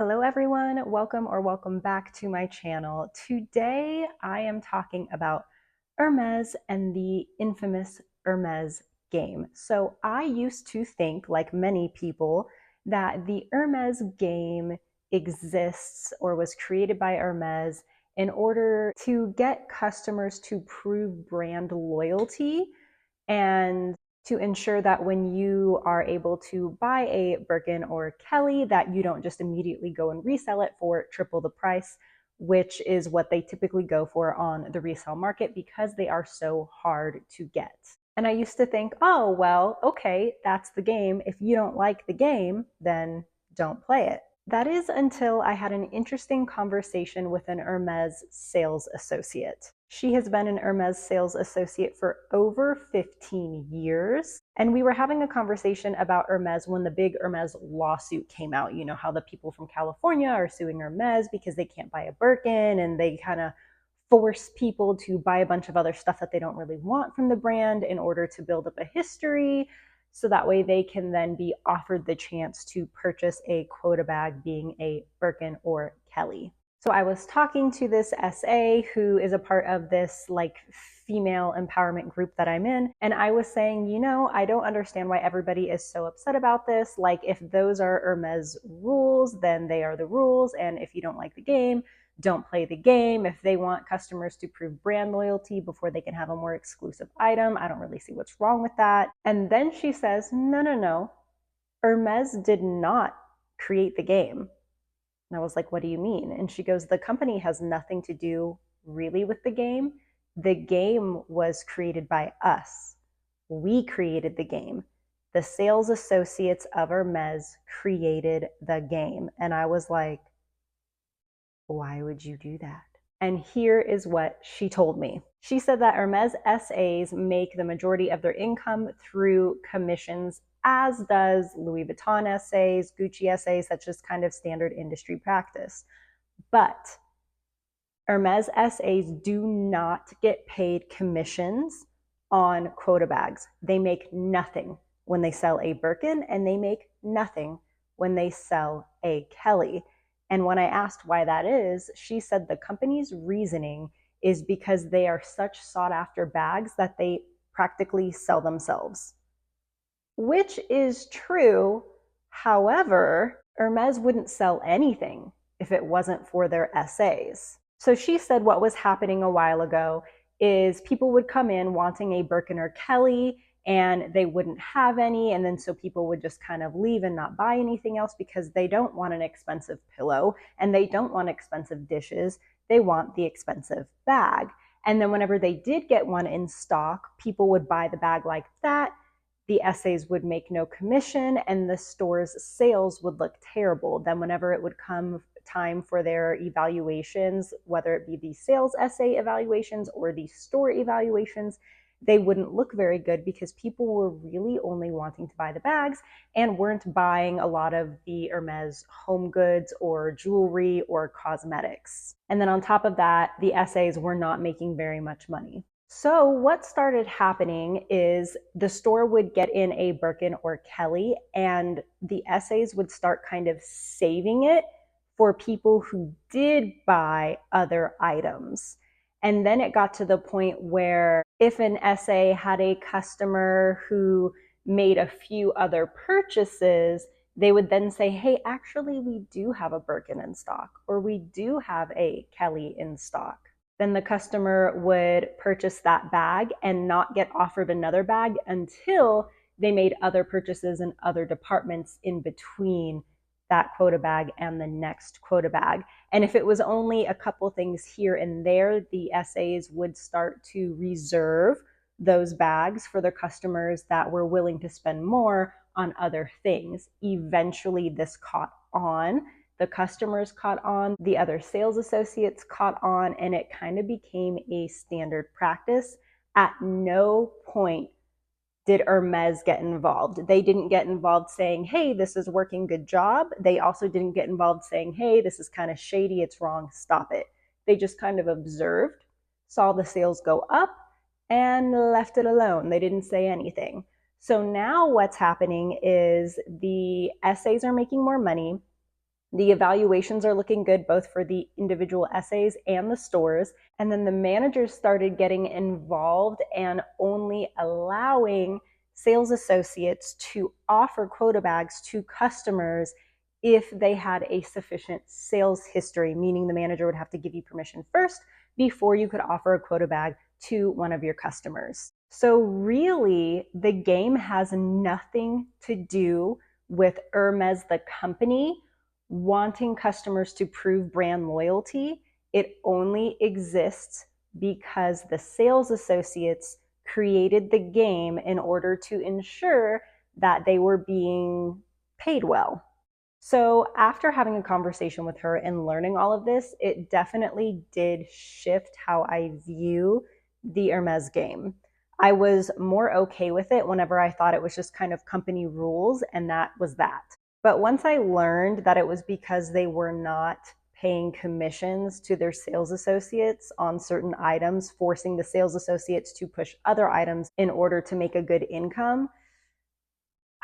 Hello everyone, welcome back to my channel. Today I am talking about Hermes and the infamous Hermes game. So I used to think, like many people, that the Hermes game exists or was created by Hermes in order to get customers to prove brand loyalty and to ensure that when you are able to buy a Birkin or Kelly, that you don't just immediately go and resell it for triple the price, which is what they typically go for on the resale market because they are so hard to get. And I used to think, oh, well, okay, that's the game. If you don't like the game, then don't play it. That is until I had an interesting conversation with an Hermes sales associate. She has been an Hermes sales associate for over 15 years. And we were having a conversation about Hermes when the big Hermes lawsuit came out. You know how the people from California are suing Hermes because they can't buy a Birkin and they kind of force people to buy a bunch of other stuff that they don't really want from the brand in order to build up a history so that way they can then be offered the chance to purchase a quota bag, being a Birkin or Kelly. So I was talking to this SA who is a part of this like female empowerment group that I'm in, and I was saying, I don't understand why everybody is so upset about this. Like, if those are Hermes rules, then they are the rules, and if you don't like the game, don't play the game. If they want customers to prove brand loyalty before they can have a more exclusive item, I don't really see what's wrong with that. And then she says, no, no, no. Hermes did not create the game. And I was like, what do you mean? And she goes, the company has nothing to do really with the game. The game was created by us. We created the game. The sales associates of Hermes created the game. And I was like, why would you do that? And here is what she told me. She said that Hermes SAs make the majority of their income through commissions, as does Louis Vuitton SAs, Gucci SAs. That's just kind of standard industry practice. But Hermes SAs do not get paid commissions on quota bags. They make nothing when they sell a Birkin, and they make nothing when they sell a Kelly. And when I asked why that is, she said the company's reasoning is because they are such sought after bags that they practically sell themselves, which is true. However, Hermes wouldn't sell anything if it wasn't for their SAs. So she said what was happening a while ago is people would come in wanting a Birkin or Kelly and they wouldn't have any. And then so people would just kind of leave and not buy anything else because they don't want an expensive pillow and they don't want expensive dishes. They want the expensive bag. And then whenever they did get one in stock, people would buy the bag like that. The SAs would make no commission and the store's sales would look terrible. Then whenever it would come time for their evaluations, whether it be the sales SA evaluations or the store evaluations, they wouldn't look very good because people were really only wanting to buy the bags and weren't buying a lot of the Hermes home goods or jewelry or cosmetics. And then on top of that, the SAs were not making very much money. So what started happening is the store would get in a Birkin or Kelly and the SAs would start kind of saving it for people who did buy other items. And then it got to the point where if an SA had a customer who made a few other purchases, they would then say, hey, actually, we do have a Birkin in stock, or we do have a Kelly in stock. Then the customer would purchase that bag and not get offered another bag until they made other purchases in other departments in between that quota bag and the next quota bag. And if it was only a couple things here and there, the SAs would start to reserve those bags for their customers that were willing to spend more on other things. Eventually, this caught on. The customers caught on, the other sales associates caught on, and it kind of became a standard practice. At no point did Hermes get involved. They didn't get involved saying, hey, this is working, good job. They also didn't get involved saying, hey, this is kind of shady, it's wrong, stop it. They just kind of observed, saw the sales go up, and left it alone. They didn't say anything. So now what's happening is the SAs are making more money. The evaluations are looking good both for the individual essays and the stores. And then the managers started getting involved and only allowing sales associates to offer quota bags to customers if they had a sufficient sales history, meaning the manager would have to give you permission first before you could offer a quota bag to one of your customers. So really, the game has nothing to do with Hermes, the company, wanting customers to prove brand loyalty. It only exists because the sales associates created the game in order to ensure that they were being paid well. So after having a conversation with her and learning all of this, it definitely did shift how I view the Hermes game. I was more okay with it whenever I thought it was just kind of company rules, and that was that. But once I learned that it was because they were not paying commissions to their sales associates on certain items, forcing the sales associates to push other items in order to make a good income,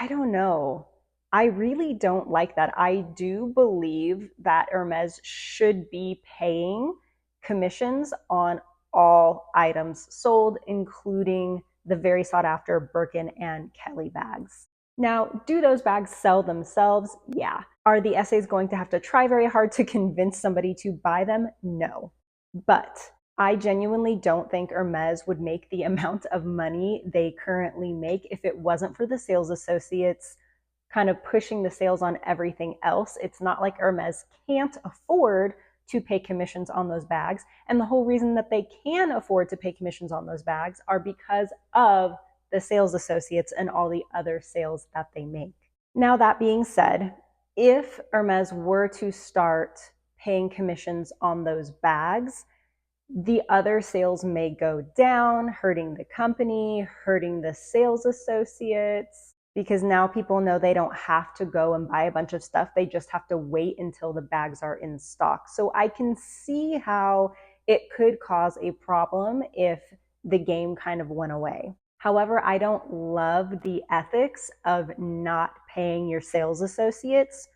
I don't know. I really don't like that. I do believe that Hermes should be paying commissions on all items sold, including the very sought after Birkin and Kelly bags. Now, do those bags sell themselves? Yeah. Are the essays going to have to try very hard to convince somebody to buy them? No. But I genuinely don't think Hermes would make the amount of money they currently make if it wasn't for the sales associates kind of pushing the sales on everything else. It's not like Hermes can't afford to pay commissions on those bags. And the whole reason that they can afford to pay commissions on those bags are because of the sales associates and all the other sales that they make. Now, that being said, if Hermes were to start paying commissions on those bags, the other sales may go down, hurting the company, hurting the sales associates, because now people know they don't have to go and buy a bunch of stuff. They just have to wait until the bags are in stock. So I can see how it could cause a problem if the game kind of went away. However, I don't love the ethics of not paying your sales associates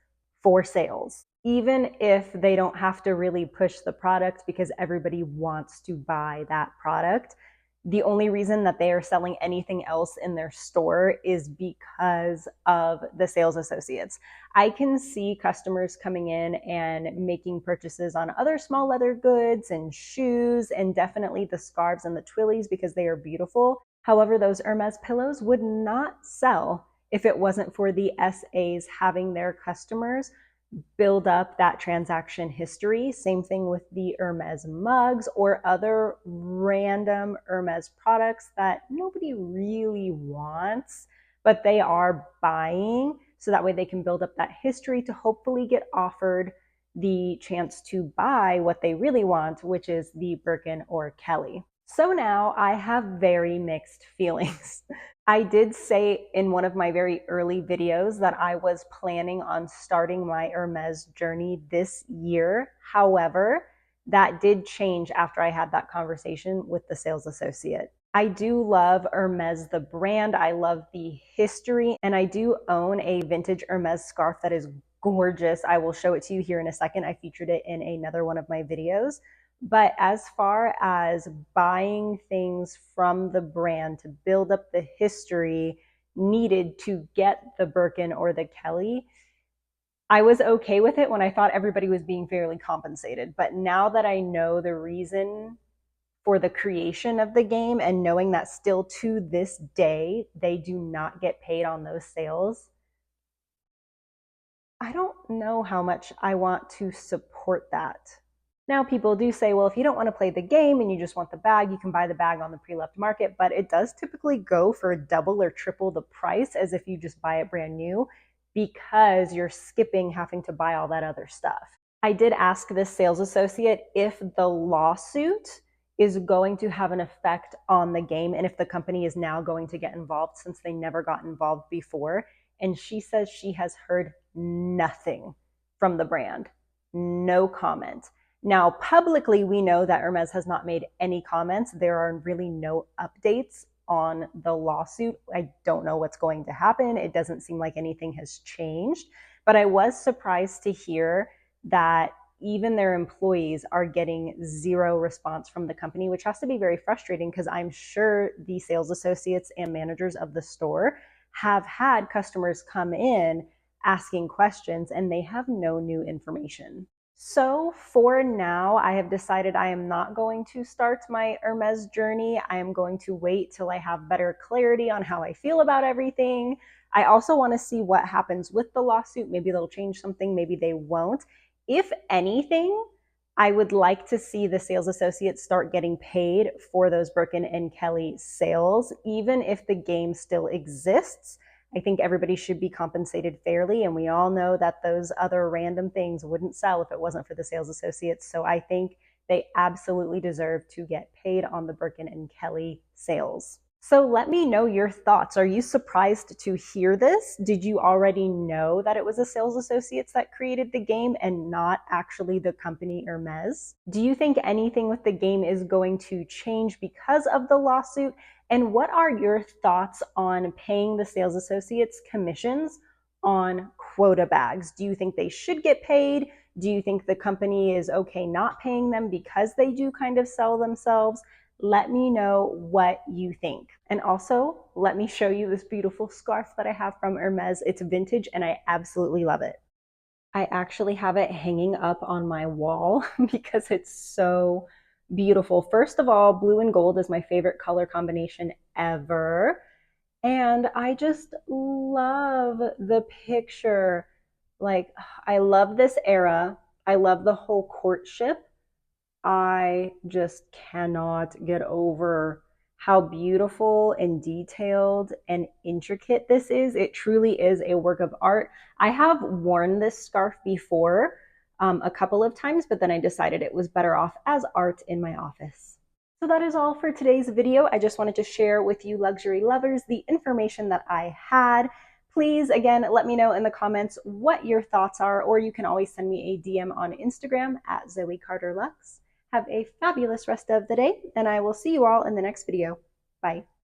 for sales, even if they don't have to really push the product because everybody wants to buy that product. The only reason that they are selling anything else in their store is because of the sales associates. I can see customers coming in and making purchases on other small leather goods and shoes, and definitely the scarves and the twillies because they are beautiful. However, those Hermes pillows would not sell if it wasn't for the SAs having their customers build up that transaction history. Same thing with the Hermes mugs or other random Hermes products that nobody really wants, but they are buying. So that way they can build up that history to hopefully get offered the chance to buy what they really want, which is the Birkin or Kelly. So now I have very mixed feelings. I did say in one of my very early videos that I was planning on starting my Hermes journey this year. However, that did change after I had that conversation with the sales associate. I do love Hermes, the brand. I love the history, and I do own a vintage Hermes scarf that is gorgeous. I will show it to you here in a second. I featured it in another one of my videos. But as far as buying things from the brand to build up the history needed to get the Birkin or the Kelly, I was okay with it when I thought everybody was being fairly compensated. But now that I know the reason for the creation of the game and knowing that still to this day they do not get paid on those sales, I don't know how much I want to support that. Now, people do say, well, if you don't want to play the game and you just want the bag, you can buy the bag on the pre-loved market, but it does typically go for double or triple the price as if you just buy it brand new because you're skipping having to buy all that other stuff. I did ask this sales associate if the lawsuit is going to have an effect on the game and if the company is now going to get involved since they never got involved before. And she says she has heard nothing from the brand, no comment. Now, publicly, we know that Hermes has not made any comments. There are really no updates on the lawsuit. I don't know what's going to happen. It doesn't seem like anything has changed. But I was surprised to hear that even their employees are getting zero response from the company, which has to be very frustrating because I'm sure the sales associates and managers of the store have had customers come in asking questions and they have no new information. So for now, I have decided I am not going to start my Hermes journey. I am going to wait till I have better clarity on how I feel about everything. I also want to see what happens with the lawsuit. Maybe they'll change something, maybe they won't. If anything, I would like to see the sales associates start getting paid for those Birkin and Kelly sales, even if the game still exists. I think everybody should be compensated fairly, and we all know that those other random things wouldn't sell if it wasn't for the sales associates. So I think they absolutely deserve to get paid on the Birkin and Kelly sales. So let me know your thoughts. Are you surprised to hear this? Did you already know that it was the sales associates that created the game and not actually the company Hermes? Do you think anything with the game is going to change because of the lawsuit? And what are your thoughts on paying the sales associates commissions on quota bags? Do you think they should get paid? Do you think the company is okay not paying them because they do kind of sell themselves? Let me know what you think. And also, let me show you this beautiful scarf that I have from Hermes. It's vintage and I absolutely love it. I actually have it hanging up on my wall because it's so beautiful. First of all, blue and gold is my favorite color combination ever. And I just love the picture. Like, I love this era. I love the whole courtship. I just cannot get over how beautiful and detailed and intricate this is. It truly is a work of art. I have worn this scarf before a couple of times, but then I decided it was better off as art in my office. So that is all for today's video. I just wanted to share with you luxury lovers the information that I had. Please, again, let me know in the comments what your thoughts are, or you can always send me a DM on Instagram at Zoe Carter Lux. Have a fabulous rest of the day, and I will see you all in the next video. Bye.